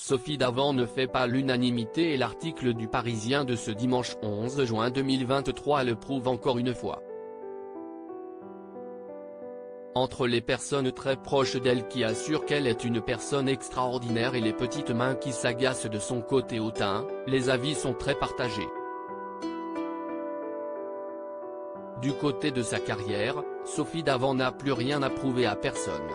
Sophie Davant ne fait pas l'unanimité et l'article du Parisien de ce dimanche 11 juin 2023 le prouve encore une fois. Entre les personnes très proches d'elle qui assurent qu'elle est une personne extraordinaire et les petites mains qui s'agacent de son côté hautain, les avis sont très partagés. Du côté de sa carrière, Sophie Davant n'a plus rien à prouver à personne.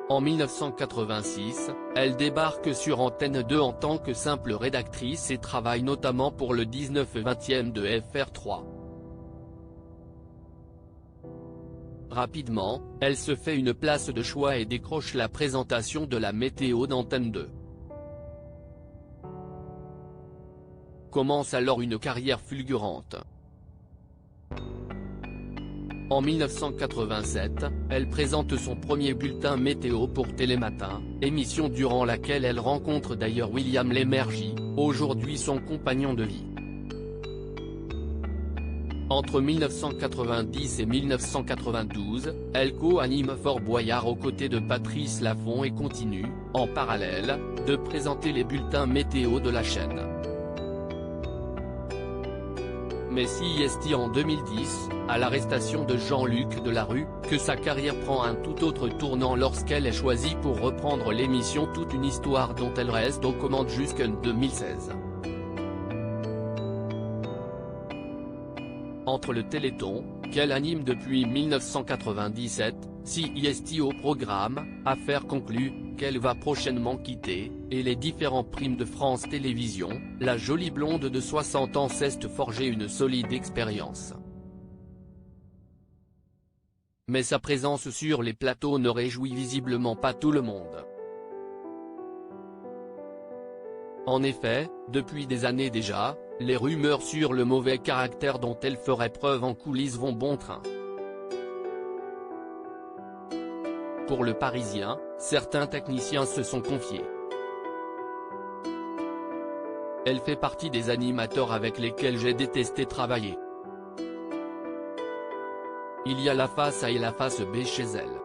En 1986, elle débarque sur Antenne 2 en tant que simple rédactrice et travaille notamment pour le 19/20 de FR3. Rapidement, elle se fait une place de choix et décroche la présentation de la météo d'Antenne 2. Commence alors une carrière fulgurante. En 1987, elle présente son premier bulletin météo pour Télématin, émission durant laquelle elle rencontre d'ailleurs William Lémergie, aujourd'hui son compagnon de vie. Entre 1990 et 1992, elle co-anime Fort Boyard aux côtés de Patrice Laffont et continue, en parallèle, de présenter les bulletins météo de la chaîne. Mais c'est en 2010, à l'arrestation de Jean-Luc Delarue, que sa carrière prend un tout autre tournant lorsqu'elle est choisie pour reprendre l'émission Toute une histoire dont elle reste aux commandes jusqu'en 2016. Entre le Téléthon, qu'elle anime depuis 1997, c'est au programme, Affaires conclues, qu'elle va prochainement quitter, et les différents primes de France Télévisions, la jolie blonde de 60 ans s'est forgée une solide expérience. Mais sa présence sur les plateaux ne réjouit visiblement pas tout le monde. En effet, depuis des années déjà, les rumeurs sur le mauvais caractère dont elle ferait preuve en coulisses vont bon train. Pour le Parisien, certains techniciens se sont confiés. Elle fait partie des animateurs avec lesquels j'ai détesté travailler. Il y a la face A et la face B chez elle.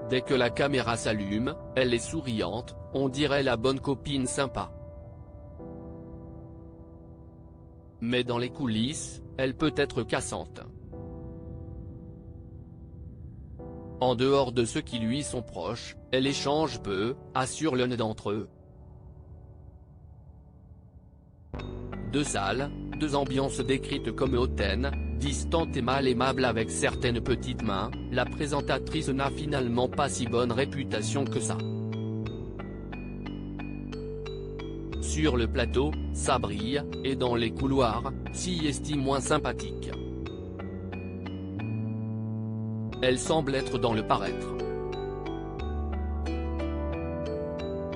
Dès que la caméra s'allume, elle est souriante, on dirait la bonne copine sympa. Mais dans les coulisses, elle peut être cassante. En dehors de ceux qui lui sont proches, elle échange peu, assure l'un d'entre eux. Deux salles, deux ambiances décrites comme hautaines, distantes et mal aimables avec certaines petites mains, la présentatrice n'a finalement pas si bonne réputation que ça. Sur le plateau, ça brille, et dans les couloirs, c'est moins sympathique. Elle semble être dans le paraître.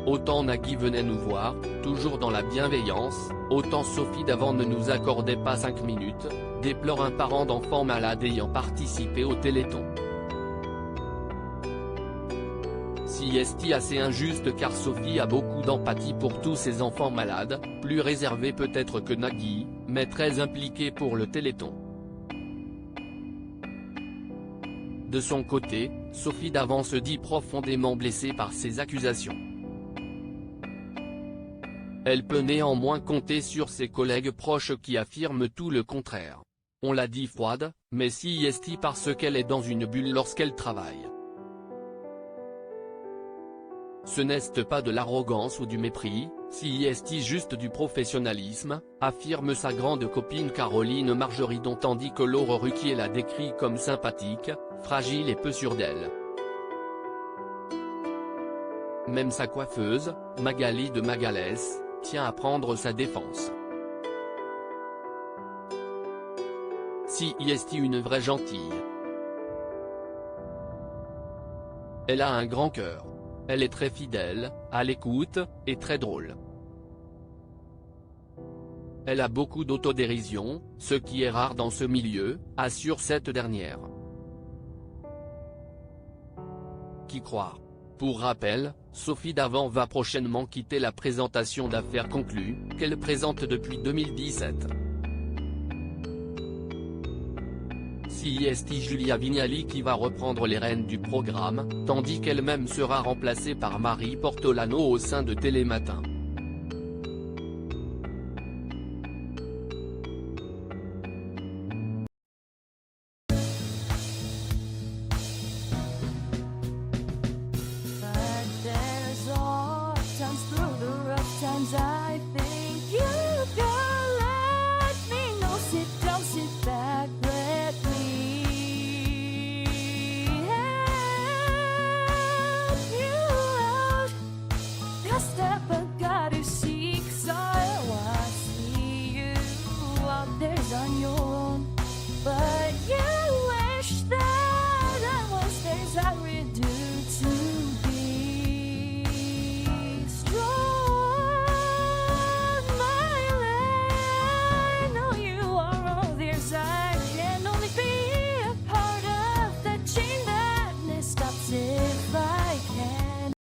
Autant Nagui venait nous voir, toujours dans la bienveillance, autant Sophie Davant ne nous accordait pas 5 minutes, déplore un parent d'enfant malade ayant participé au Téléthon. C'est assez injuste car Sophie a beaucoup d'empathie pour tous ces enfants malades, plus réservée peut-être que Nagui, mais très impliquée pour le Téléthon. De son côté, Sophie Davant se dit profondément blessée par ces accusations. Elle peut néanmoins compter sur ses collègues proches qui affirment tout le contraire. On l'a dit froide, mais c'est parce qu'elle est dans une bulle lorsqu'elle travaille. Ce n'est pas de l'arrogance ou du mépris, c'est juste du professionnalisme, affirme sa grande copine Caroline Marjorie tandis que Laure Ruquier la décrit comme sympathique, fragile et peu sûre d'elle. Même sa coiffeuse, Magali de Magalès, tient à prendre sa défense. C'est une vraie gentille. Elle a un grand cœur. Elle est très fidèle, à l'écoute, et très drôle. Elle a beaucoup d'autodérision, ce qui est rare dans ce milieu, assure cette dernière. Qui croire? Pour rappel, Sophie Davant va prochainement quitter la présentation d'Affaires conclues, qu'elle présente depuis 2017. CIST Julia Vignali qui va reprendre les rênes du programme, tandis qu'elle-même sera remplacée par Marie Portolano au sein de Télématin.